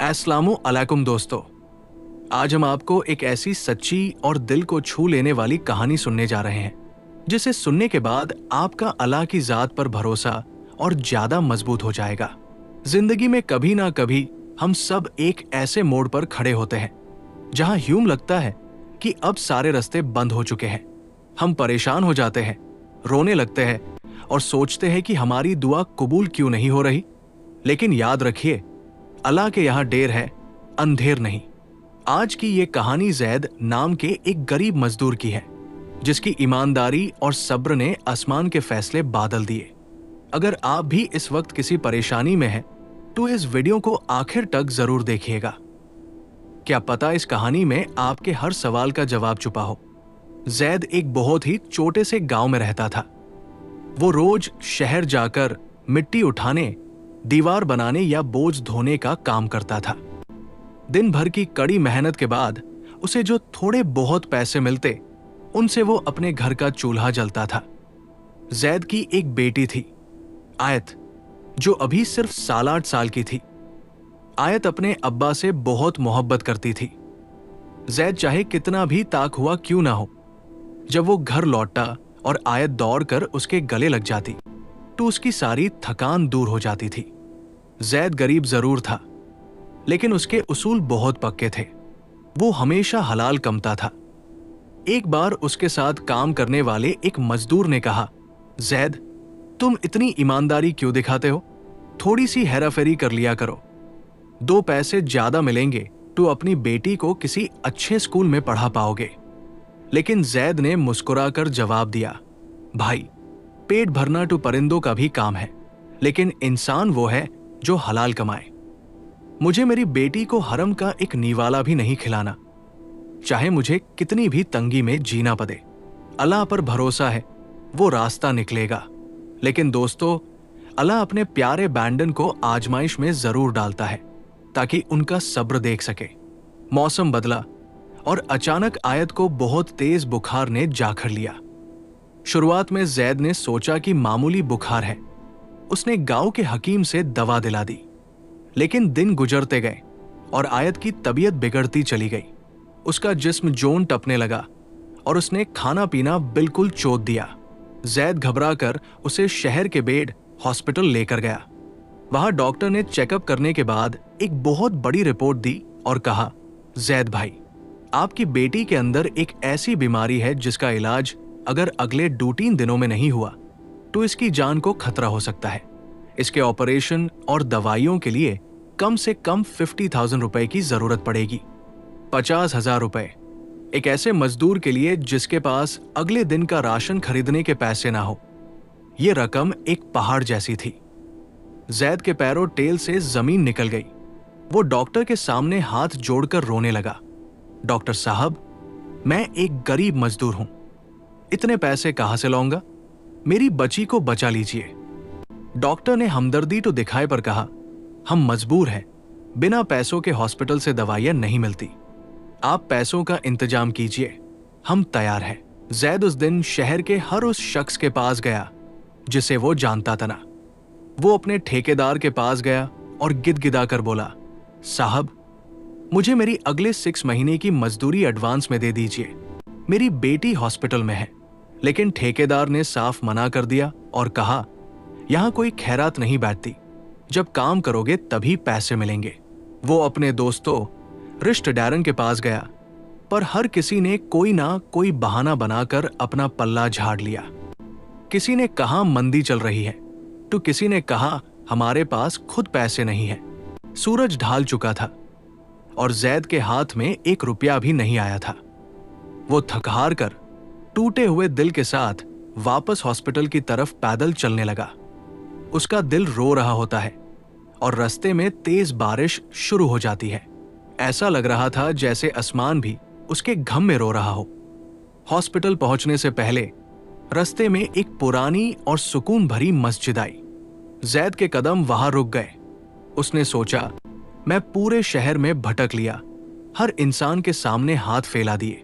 अस्सलामु अलैकुम दोस्तों, आज हम आपको एक ऐसी सच्ची और दिल को छू लेने वाली कहानी सुनने जा रहे हैं जिसे सुनने के बाद आपका अल्लाह की जात पर भरोसा और ज्यादा मजबूत हो जाएगा। जिंदगी में कभी ना कभी हम सब एक ऐसे मोड़ पर खड़े होते हैं जहां यूं लगता है कि अब सारे रास्ते बंद हो चुके हैं। हम परेशान हो जाते हैं, रोने लगते हैं और सोचते हैं कि हमारी दुआ कबूल क्यों नहीं हो रही। लेकिन याद रखिए, अल्लाह के यहाँ देर है, अंधेर नहीं। आज की ये कहानी जैद नाम के एक गरीब मजदूर की है जिसकी ईमानदारी और सब्र ने आसमान के फैसले बादल दिए। अगर आप भी इस वक्त किसी परेशानी में हैं तो इस वीडियो को आखिर तक जरूर देखिएगा। क्या पता इस कहानी में आपके हर सवाल का जवाब छुपा हो। जैद एक बहुत ही छोटे से गांव में रहता था। वो रोज शहर जाकर मिट्टी उठाने, दीवार बनाने या बोझ धोने का काम करता था। दिन भर की कड़ी मेहनत के बाद उसे जो थोड़े बहुत पैसे मिलते उनसे वो अपने घर का चूल्हा जलता था। जैद की एक बेटी थी, आयत, जो अभी सिर्फ 7-8 साल की थी। आयत अपने अब्बा से बहुत मोहब्बत करती थी। जैद चाहे कितना भी ताक हुआ क्यों ना हो, जब वो घर लौटता और आयत दौड़कर उसके गले लग जाती तो उसकी सारी थकान दूर हो जाती थी। जैद गरीब जरूर था, लेकिन उसके उसूल बहुत पक्के थे। वो हमेशा हलाल कमाता था। एक बार उसके साथ काम करने वाले एक मजदूर ने कहा, जैद, तुम इतनी ईमानदारी क्यों दिखाते हो? थोड़ी सी हेराफेरी कर लिया करो। 2 पैसे ज्यादा मिलेंगे तो अपनी बेटी को किसी अच्छे स्कूल में पढ़ा पाओगे। लेकिन जैद ने मुस्कुराकर जवाब दिया, भाई, पेट भरना तो परिंदों का भी काम है, लेकिन इंसान वो है जो हलाल कमाए। मुझे मेरी बेटी को हरम का एक निवाला भी नहीं खिलाना, चाहे मुझे कितनी भी तंगी में जीना पड़े। अल्लाह पर भरोसा है, वो रास्ता निकलेगा। लेकिन दोस्तों, अल्लाह अपने प्यारे बैंडन को आजमाइश में जरूर डालता है ताकि उनका सब्र देख सके। मौसम बदला और अचानक आयत को बहुत तेज बुखार ने जाखड़ लिया। शुरुआत में जैद ने सोचा कि मामूली बुखार है। उसने गांव के हकीम से दवा दिला दी, लेकिन दिन गुजरते गए और आयत की तबीयत बिगड़ती चली गई। उसका जिस्म जोन टपने लगा और उसने खाना पीना बिल्कुल छोड़ दिया। जैद घबराकर उसे शहर के बेड हॉस्पिटल लेकर गया। वहां डॉक्टर ने चेकअप करने के बाद एक बहुत बड़ी रिपोर्ट दी और कहा, जैद भाई, आपकी बेटी के अंदर एक ऐसी बीमारी है जिसका इलाज अगर अगले 2-3 दिनों में नहीं हुआ तो इसकी जान को खतरा हो सकता है। इसके ऑपरेशन और दवाइयों के लिए कम से कम 50,000 रुपए की जरूरत पड़ेगी। 50,000 रुपए एक ऐसे मजदूर के लिए जिसके पास अगले दिन का राशन खरीदने के पैसे ना हो। यह रकम एक पहाड़ जैसी थी। जैद के पैरों टेल से जमीन निकल गई। वो डॉक्टर के सामने हाथ जोड़कर रोने लगा, डॉक्टर साहब, मैं एक गरीब मजदूर हूं, इतने पैसे कहां से लाऊंगा? मेरी बच्ची को बचा लीजिए। डॉक्टर ने हमदर्दी तो दिखाए पर कहा, हम मजबूर हैं, बिना पैसों के हॉस्पिटल से दवाइयां नहीं मिलती। आप पैसों का इंतजाम कीजिए, हम तैयार हैं। जैद उस दिन शहर के हर उस शख्स के पास गया जिसे वो जानता था ना। वो अपने ठेकेदार के पास गया और गिदगिदा कर बोला, साहब, मुझे मेरी अगले 6 महीने की मजदूरी एडवांस में दे दीजिए। मेरी बेटी हॉस्पिटल में है। लेकिन ठेकेदार ने साफ मना कर दिया और कहा, यहां कोई खैरात नहीं बैठती, जब काम करोगे तभी पैसे मिलेंगे। वो अपने दोस्तों रिश्तेदारों के पास गया, पर हर किसी ने कोई ना कोई बहाना बनाकर अपना पल्ला झाड़ लिया। किसी ने कहा मंदी चल रही है, तो किसी ने कहा हमारे पास खुद पैसे नहीं है। सूरज ढल चुका था और जैद के हाथ में 1 रुपया भी नहीं आया था। वो थक हार कर टूटे हुए दिल के साथ वापस हॉस्पिटल की तरफ पैदल चलने लगा। उसका दिल रो रहा होता है और रास्ते में तेज बारिश शुरू हो जाती है। ऐसा लग रहा था जैसे आसमान भी उसके गम में रो रहा हो। हॉस्पिटल पहुंचने से पहले रास्ते में एक पुरानी और सुकून भरी मस्जिद आई। जैद के कदम वहां रुक गए। उसने सोचा, मैं पूरे शहर में भटक लिया, हर इंसान के सामने हाथ फैला दिए,